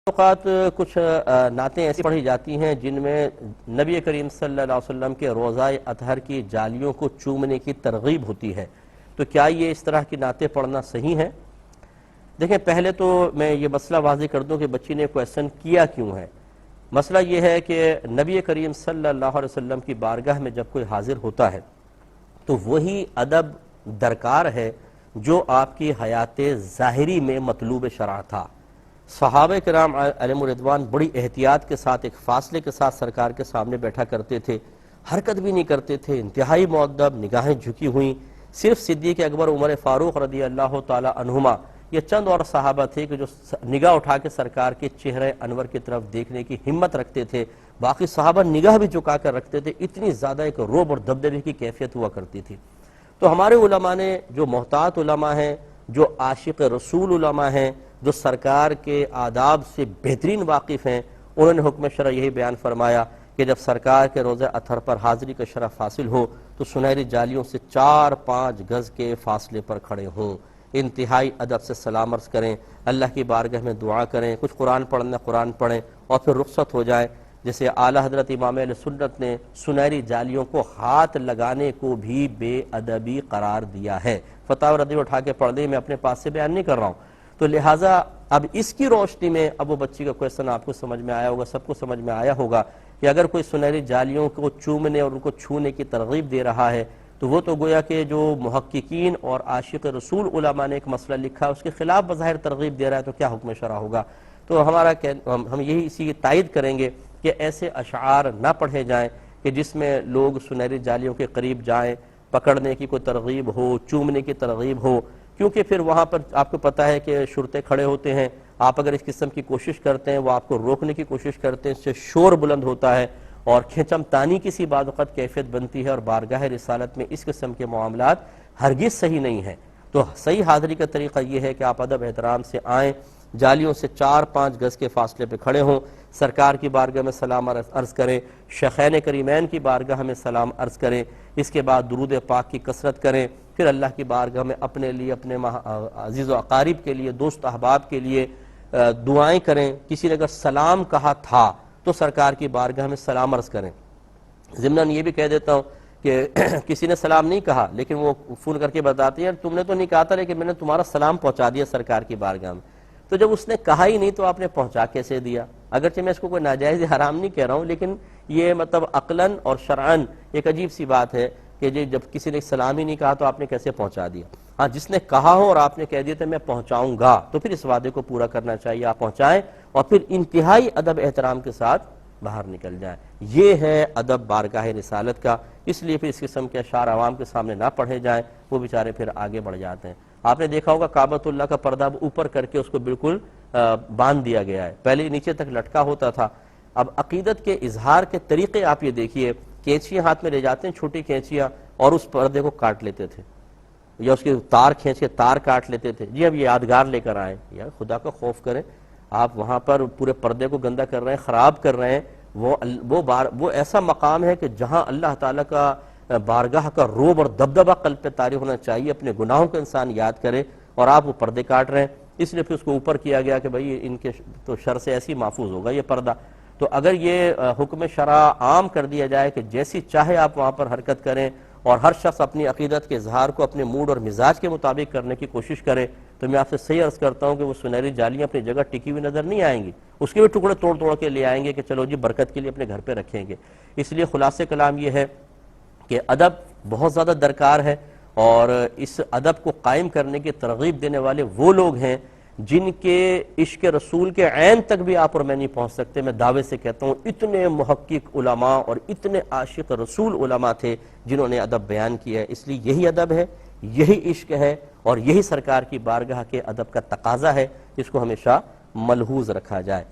اوقات کچھ نعتیں ایسی پڑھی جاتی ہیں جن میں نبی کریم صلی اللہ علیہ وسلم کے روضہ اطہر کی جالیوں کو چومنے کی ترغیب ہوتی ہے، تو کیا یہ اس طرح کی نعتیں پڑھنا صحیح ہے؟ دیکھیں، پہلے تو میں یہ مسئلہ واضح کر دوں کہ بچی نے کویسچن کیا کیوں ہے۔ مسئلہ یہ ہے کہ نبی کریم صلی اللہ علیہ وسلم کی بارگاہ میں جب کوئی حاضر ہوتا ہے تو وہی ادب درکار ہے جو آپ کی حیات ظاہری میں مطلوب شرع تھا۔ صحابہ کرام علیہم الرضوان بڑی احتیاط کے ساتھ، ایک فاصلے کے ساتھ سرکار کے سامنے بیٹھا کرتے تھے، حرکت بھی نہیں کرتے تھے، انتہائی مؤدب، نگاہیں جھکی ہوئیں۔ صرف صدیق اکبر عمر فاروق رضی اللہ تعالی عنہما یہ چند اور صحابہ تھے کہ جو نگاہ اٹھا کے سرکار کے چہرے انور کی طرف دیکھنے کی ہمت رکھتے تھے، باقی صحابہ نگاہ بھی جھکا کر رکھتے تھے۔ اتنی زیادہ ایک رعب اور دبدبے کی کیفیت ہوا کرتی تھی۔ تو ہمارے علماء نے، جو محتاط علماء ہیں، جو عاشق رسول علماء ہیں، جو سرکار کے آداب سے بہترین واقف ہیں، انہوں نے حکم شرع یہی بیان فرمایا کہ جب سرکار کے روضہ اطہر پر حاضری کا شرف حاصل ہو تو سنہری جالیوں سے 4-5 گز کے فاصلے پر کھڑے ہوں، انتہائی ادب سے سلام عرض کریں، اللہ کی بارگاہ میں دعا کریں، کچھ قرآن پڑھنا قرآن پڑھیں اور پھر رخصت ہو جائیں۔ جیسے اعلیٰ حضرت امام اہل سنت نے سنہری جالیوں کو ہاتھ لگانے کو بھی بے ادبی قرار دیا ہے۔ فتاوی رضوی اٹھا کے پڑھ دیں، میں اپنے پاس سے بیان نہیں کر رہا ہوں۔ تو لہٰذا اب اس کی روشنی میں اب وہ بچی کا کویسچن آپ کو سمجھ میں آیا ہوگا، سب کو سمجھ میں آیا ہوگا کہ اگر کوئی سنہری جالیوں کو چومنے اور ان کو چھونے کی ترغیب دے رہا ہے تو وہ تو گویا کہ جو محققین اور عاشق رسول علماء نے ایک مسئلہ لکھا اس کے خلاف بظاہر ترغیب دے رہا ہے، تو کیا حکم شرع ہوگا؟ تو ہم یہی اسی کی تائید کریں گے کہ ایسے اشعار نہ پڑھے جائیں کہ جس میں لوگ سنہری جالیوں کے قریب جائیں، پکڑنے کی کوئی ترغیب ہو، چومنے کی ترغیب ہو، کیونکہ پھر وہاں پر آپ کو پتہ ہے کہ شرطے کھڑے ہوتے ہیں، آپ اگر اس قسم کی کوشش کرتے ہیں، وہ آپ کو روکنے کی کوشش کرتے ہیں، اس سے شور بلند ہوتا ہے اور کھینچم تانی کی سی بعض وقت کیفیت بنتی ہے، اور بارگاہ رسالت میں اس قسم کے معاملات ہرگز صحیح نہیں ہیں۔ تو صحیح حاضری کا طریقہ یہ ہے کہ آپ ادب احترام سے آئیں، جالیوں سے 4-5 گز کے فاصلے پہ کھڑے ہوں، سرکار کی بارگاہ میں سلام عرض کریں، شیخین کریمین کی بارگاہ میں سلام عرض کریں، اس کے بعد درود پاک کی کثرت کریں، پھر اللہ کی بارگاہ میں اپنے لیے، اپنے عزیز و اقارب کے لیے، دوست احباب کے لیے دعائیں کریں۔ کسی نے اگر سلام کہا تھا تو سرکار کی بارگاہ میں سلام عرض کریں۔ ضمناً یہ بھی کہہ دیتا ہوں کہ کسی نے سلام نہیں کہا لیکن وہ فون کر کے بتاتے ہیں تم نے تو نہیں کہا تھا لیکن میں نے تمہارا سلام پہنچا دیا سرکار کی بارگاہ میں، تو جب اس نے کہا ہی نہیں تو آپ نے پہنچا کیسے دیا؟ اگرچہ میں اس کو کوئی ناجائز حرام نہیں کہہ رہا ہوں، لیکن یہ مطلب عقلاً اور شرعاً ایک عجیب سی بات ہے کہ جب کسی نے سلام ہی نہیں کہا تو آپ نے کیسے پہنچا دیا؟ ہاں، جس نے کہا ہو اور آپ نے کہہ دیا تو میں پہنچاؤں گا، تو پھر اس وعدے کو پورا کرنا چاہیے، آپ پہنچائیں اور پھر انتہائی ادب احترام کے ساتھ باہر نکل جائیں۔ یہ ہے ادب بارگاہ رسالت کا، اس لیے پھر اس قسم کے اشعار عوام کے سامنے نہ پڑھے جائیں، وہ بیچارے پھر آگے بڑھ جاتے ہیں۔ آپ نے دیکھا ہوگا کعبۃ اللہ کا پردہ اوپر کر کے اس کو بالکل باندھ دیا گیا ہے، پہلے نیچے تک لٹکا ہوتا تھا۔ اب عقیدت کے اظہار کے طریقے آپ یہ دیکھیے، کینچیاں ہاتھ میں لے جاتے ہیں، چھوٹی کینچیاں، اور اس پردے کو کاٹ لیتے تھے، یا اس کی تار کھینچ کے تار کاٹ لیتے تھے۔ جی اب یہ یادگار لے کر آئیں، یار خدا کا خوف کریں، آپ وہاں پر پورے پردے کو گندا کر رہے ہیں، خراب کر رہے ہیں۔ وہ ایسا مقام ہے کہ جہاں اللہ تعالیٰ کا بارگاہ کا رعب اور دبدبہ قلب پہ طاری ہونا چاہیے، اپنے گناہوں کو انسان یاد کرے، اور آپ وہ پردے کاٹ رہے ہیں۔ اس لیے پھر اس کو اوپر کیا گیا کہ بھئی ان کے تو شر سے ایسی محفوظ ہوگا یہ پردہ۔ تو اگر یہ حکم شرع عام کر دیا جائے کہ جیسی چاہے آپ وہاں پر حرکت کریں اور ہر شخص اپنی عقیدت کے اظہار کو اپنے موڈ اور مزاج کے مطابق کرنے کی کوشش کرے، تو میں آپ سے صحیح عرض کرتا ہوں کہ وہ سنہری جالیاں اپنی جگہ ٹکی ہوئی نظر نہیں آئیں گی، اس کے بھی ٹکڑے توڑ توڑ کے لے آئیں گے کہ چلو جی برکت کے لیے اپنے گھر پہ رکھیں گے۔ اس لیے خلاصے کلام یہ ہے کہ ادب بہت زیادہ درکار ہے، اور اس ادب کو قائم کرنے کی ترغیب دینے والے وہ لوگ ہیں جن کے عشق رسول کے عین تک بھی آپ اور میں نہیں پہنچ سکتے۔ میں دعوے سے کہتا ہوں اتنے محقق علماء اور اتنے عاشق رسول علماء تھے جنہوں نے ادب بیان کیا ہے۔ اس لیے یہی ادب ہے، یہی عشق ہے، اور یہی سرکار کی بارگاہ کے ادب کا تقاضا ہے، جس کو ہمیشہ ملحوظ رکھا جائے۔